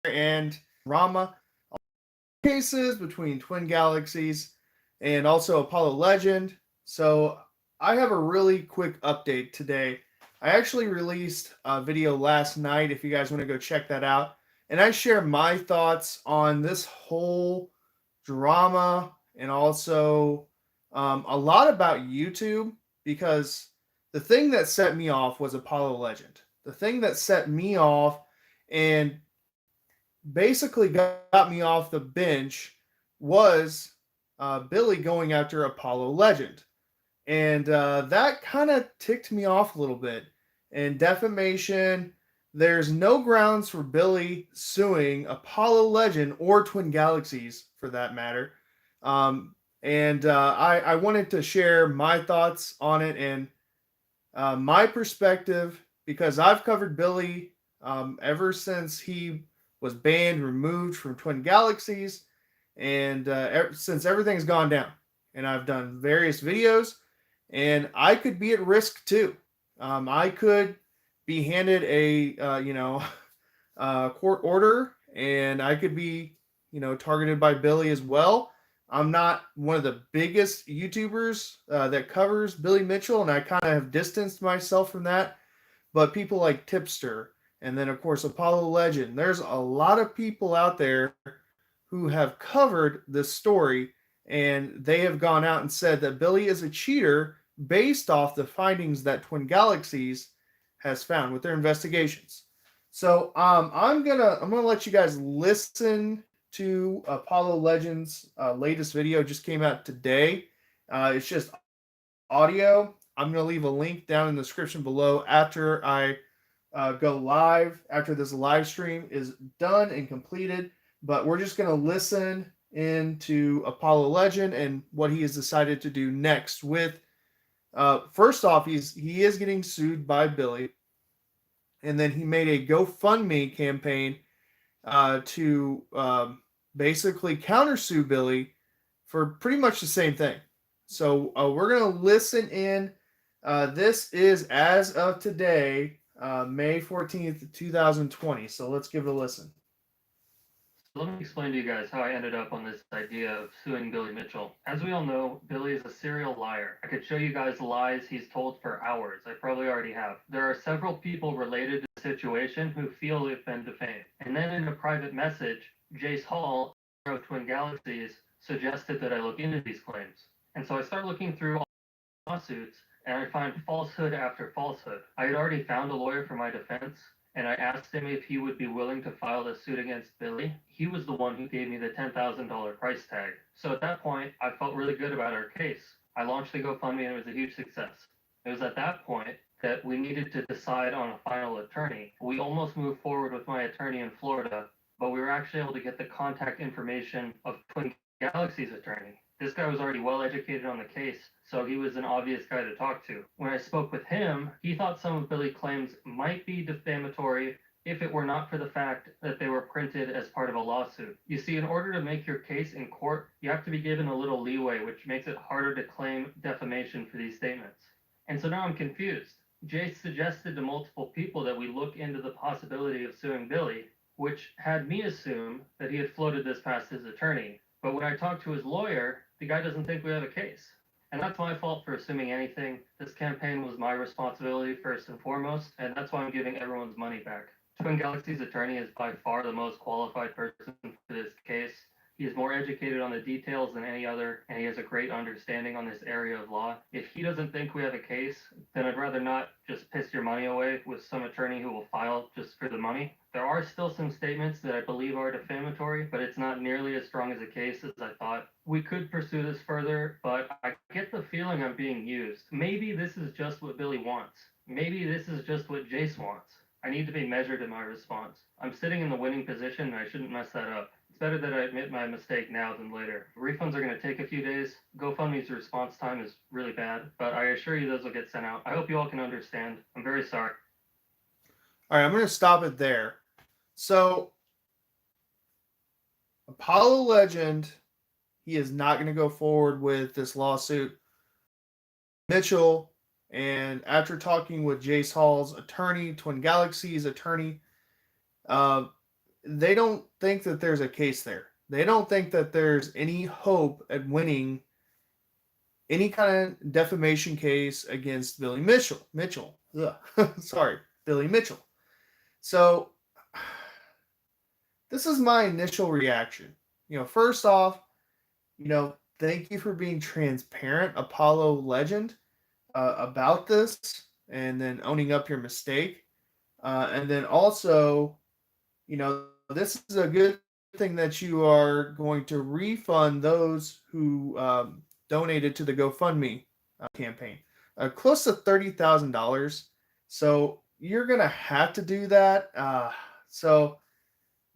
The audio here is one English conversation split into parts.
and drama cases between Twin Galaxies and also Apollo Legend. So I have a really quick update today. I actually released a video last night if you guys want to go check that out. And I share my thoughts on this whole drama and also a lot about YouTube because the thing that set me off was Apollo Legend. The thing that set me off and basically got me off the bench was Billy going after Apollo Legend. And that kind of ticked me off a little bit. And defamation, there's no grounds for Billy suing Apollo Legend or Twin Galaxies for that matter. And I wanted to share my thoughts on it and my perspective because I've covered Billy ever since he was banned, removed from Twin Galaxies, and since everything's gone down. And I've done various videos, and I could be at risk too. I could be handed a court order, and I could be targeted by Billy as well. I'm not one of the biggest YouTubers that covers Billy Mitchell, and I kind of have distanced myself from that. But people like Tipster, and then of course Apollo Legend, there's a lot of people out there who have covered this story, and they have gone out and said that Billy is a cheater based off the findings that Twin Galaxies has found with their investigations. So I'm gonna let you guys listen to Apollo Legends' latest video. It just came out today. It's just audio. I'm gonna leave a link down in the description below after I go live. After this live stream is done and completed, but we're just gonna listen into Apollo Legend and what he has decided to do next. With first off, he is getting sued by Billy, and then he made a GoFundMe campaign to basically countersue Billy for pretty much the same thing. So we're going to listen in. This is as of today, May 14th, 2020. So let's give it a listen. So let me explain to you guys how I ended up on this idea of suing Billy Mitchell. As we all know, Billy is a serial liar. I could show you guys lies he's told for hours. I probably already have. There are several people related to the situation who feel they've been defamed. And then in a private message, Jace Hall, of Twin Galaxies, suggested that I look into these claims. And so I start looking through all the lawsuits, and I find falsehood after falsehood. I had already found a lawyer for my defense, and I asked him if he would be willing to file a suit against Billy. He was the one who gave me the $10,000 price tag. So at that point, I felt really good about our case. I launched the GoFundMe and it was a huge success. It was at that point that we needed to decide on a final attorney. We almost moved forward with my attorney in Florida, but we were actually able to get the contact information of Twin Galaxy's attorney. This guy was already well educated on the case, so he was an obvious guy to talk to. When I spoke with him, he thought some of Billy's claims might be defamatory if it were not for the fact that they were printed as part of a lawsuit. You see, in order to make your case in court, you have to be given a little leeway, which makes it harder to claim defamation for these statements. And so now I'm confused. Jay suggested to multiple people that we look into the possibility of suing Billy, which had me assume that he had floated this past his attorney. But when I talked to his lawyer, the guy doesn't think we have a case. And that's my fault for assuming anything. This campaign was my responsibility first and foremost, and that's why I'm giving everyone's money back. Twin Galaxy's attorney is by far the most qualified person for this case. He is more educated on the details than any other, and he has a great understanding on this area of law. If he doesn't think we have a case, then I'd rather not just piss your money away with some attorney who will file just for the money. There are still some statements that I believe are defamatory, but it's not nearly as strong as a case as I thought. We could pursue this further, but I get the feeling I'm being used. Maybe this is just what Billy wants. Maybe this is just what Jace wants. I need to be measured in my response. I'm sitting in the winning position and I shouldn't mess that up. It's better that I admit my mistake now than later. Refunds are going to take a few days. GoFundMe's response time is really bad, but I assure you those will get sent out. I hope you all can understand. I'm very sorry. All right, I'm going to stop it there. So, Apollo Legend, he is not going to go forward with this lawsuit. Mitchell, and after talking with Jace Hall's attorney, Twin Galaxy's attorney, they don't think that there's a case there. They don't think that there's any hope at winning any kind of defamation case against Billy Mitchell. Sorry, Billy Mitchell. So this is my initial reaction. First off, thank you for being transparent, Apollo legend, about this, and then owning up your mistake. And then also, this is a good thing that you are going to refund those who donated to the GoFundMe campaign, close to $30,000. So you're gonna have to do that. So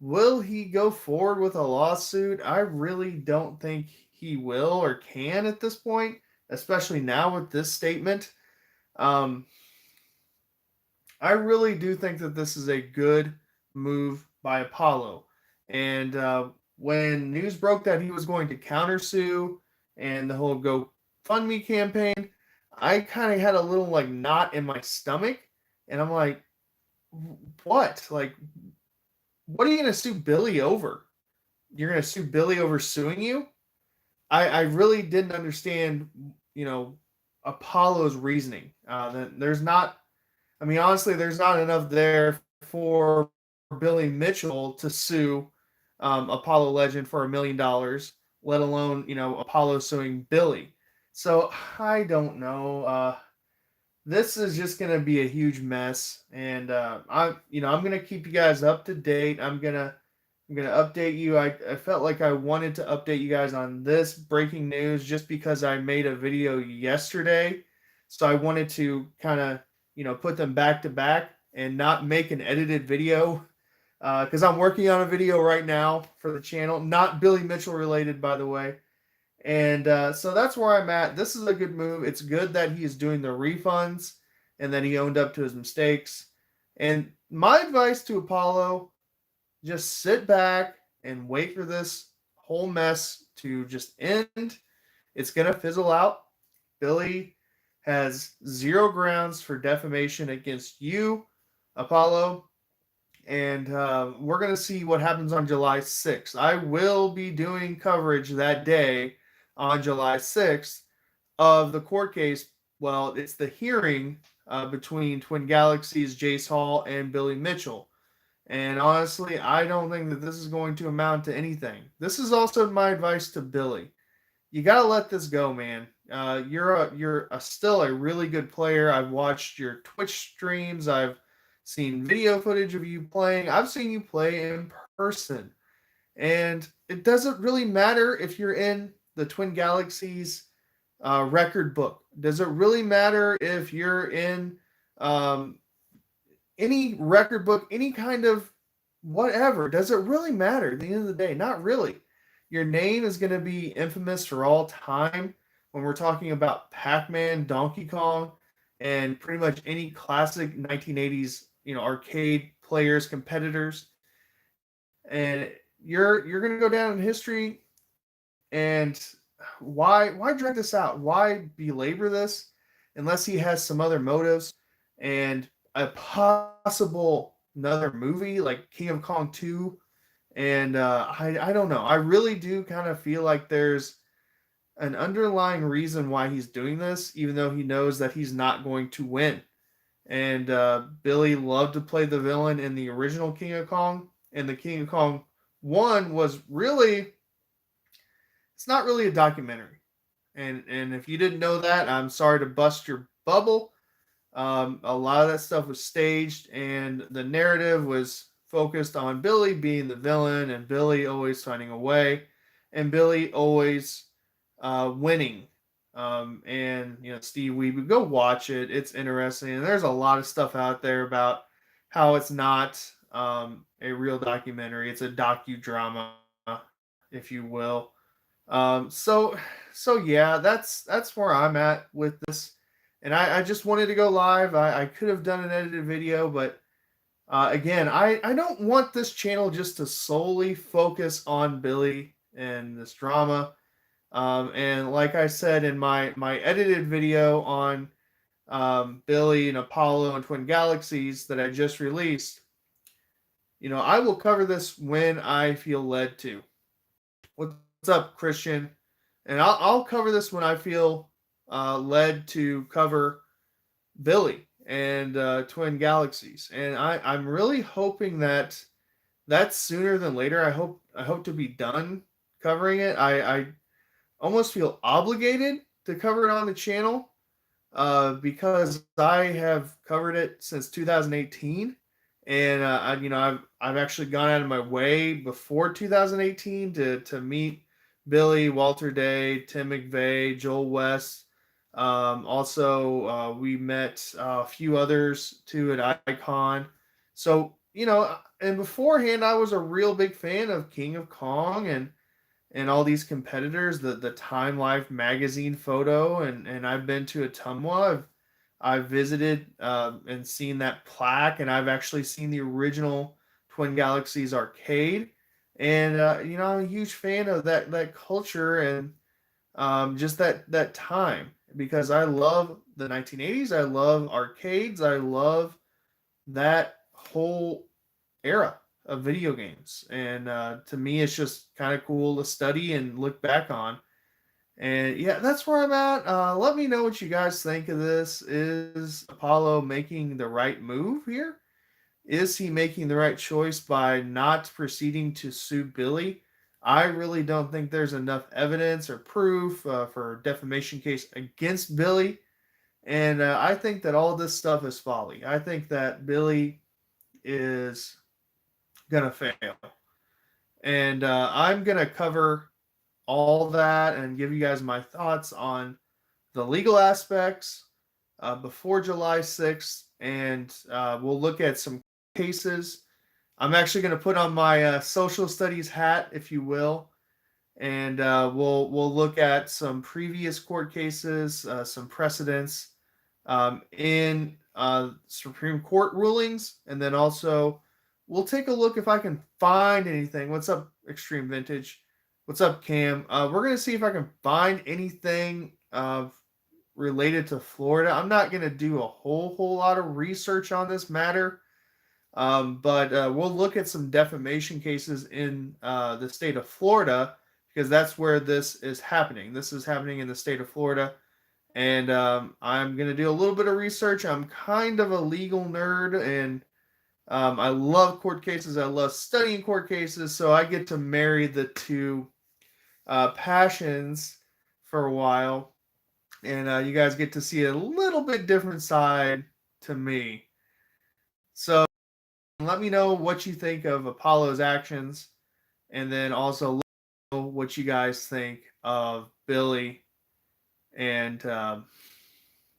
will he go forward with a lawsuit? I really don't think he will or can at this point, especially now with this statement. Um, I really do think that this is a good move by Apollo. And when news broke that he was going to countersue and the whole GoFundMe campaign, I kind of had a little like knot in my stomach. And I'm like, what? Like, what are you going to sue Billy over? You're going to sue Billy over suing you? I really didn't understand, Apollo's reasoning. There's not, I mean, honestly, there's not enough there for Billy Mitchell to sue Apollo Legend for $1 million, let alone, Apollo suing Billy. So I don't know. This is just gonna be a huge mess, and I'm gonna keep you guys up to date. I'm gonna update you. I felt like I wanted to update you guys on this breaking news just because I made a video yesterday, so I wanted to kind of put them back to back and not make an edited video because I'm working on a video right now for the channel, not Billy Mitchell related, by the way. And so that's where I'm at. This is a good move. It's good that he is doing the refunds and that he owned up to his mistakes. And my advice to Apollo, just sit back and wait for this whole mess to just end. It's going to fizzle out. Billy has zero grounds for defamation against you, Apollo. And we're going to see what happens on July 6th. I will be doing coverage that day on July 6th of the court case. Well, it's the hearing between Twin Galaxies, Jace Hall, and Billy Mitchell. And honestly, I don't think that this is going to amount to anything. This is also my advice to Billy. You got to let this go, man. You're still a really good player. I've watched your Twitch streams. I've seen video footage of you playing. I've seen you play in person. And it doesn't really matter if you're in the Twin Galaxies record book. Does it really matter if you're in any record book, any kind of whatever? Does it really matter at the end of the day? Not really. Your name is going to be infamous for all time when we're talking about Pac-Man, Donkey Kong, and pretty much any classic 1980s, arcade players, competitors. And you're going to go down in history. And why drag this out? Why belabor this unless he has some other motives and a possible another movie like King of Kong 2? And I don't know. I really do kind of feel like there's an underlying reason why he's doing this, even though he knows that he's not going to win. And Billy loved to play the villain in the original King of Kong, and the King of Kong 1 was really, it's not really a documentary. And if you didn't know that, I'm sorry to bust your bubble. A lot of that stuff was staged, and the narrative was focused on Billy being the villain, and Billy always finding a way, and Billy always winning. And Steve, we would go watch it. It's interesting, and there's a lot of stuff out there about how it's not a real documentary. It's a docudrama, if you will. So yeah, that's where I'm at with this. And I just wanted to go live. I could have done an edited video, but again, I don't want this channel just to solely focus on Billy and this drama. And like I said in my edited video on Billy and Apollo and Twin Galaxies that I just released, I will cover this when I feel led to. What's up, Christian? And I'll cover this when I feel led to cover Billy and Twin Galaxies. And I'm really hoping that that's sooner than later. I hope to be done covering it. I almost feel obligated to cover it on the channel because I have covered it since 2018, and I've actually gone out of my way before 2018 to meet Billy, Walter Day, Tim McVeigh, Joel West. Also, we met a few others too at Icon. So and beforehand, I was a real big fan of King of Kong and all these competitors, the Time Life magazine photo, and I've been to Atumwa. I've visited and seen that plaque, and I've actually seen the original Twin Galaxies arcade. And I'm a huge fan of that culture and just that time because I love the 1980s. I love arcades. I love that whole era of video games. And to me, it's just kind of cool to study and look back on. And yeah, that's where I'm at. Let me know what you guys think of this. Is Apollo making the right move here? Is he making the right choice by not proceeding to sue Billy? I really don't think there's enough evidence or proof for a defamation case against Billy. And I think that all this stuff is folly. I think that Billy is going to fail. And I'm going to cover all that and give you guys my thoughts on the legal aspects before July 6th. And we'll look at some cases. I'm actually going to put on my social studies hat, if you will, and we'll look at some previous court cases, some precedents in Supreme Court rulings, and then also we'll take a look if I can find anything. What's up, Extreme Vintage? What's up, Cam? We're gonna see if I can find anything related to Florida. I'm not gonna do a whole lot of research on this matter, but we'll look at some defamation cases in the state of Florida because that's where this is happening. This is happening in the state of Florida. And I'm going to do a little bit of research. I'm kind of a legal nerd, and I love court cases. I love studying court cases, so I get to marry the two passions for a while. And you guys get to see a little bit different side to me. So let me know what you think of Apollo's actions, and then also let me know what you guys think of Billy and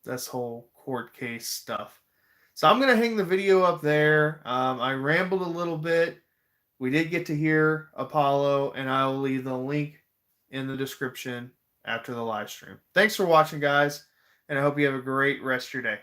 this whole court case stuff. So I'm going to hang the video up there. I rambled a little bit. We did get to hear Apollo, and I will leave the link in the description after the live stream. Thanks for watching, guys, and I hope you have a great rest of your day.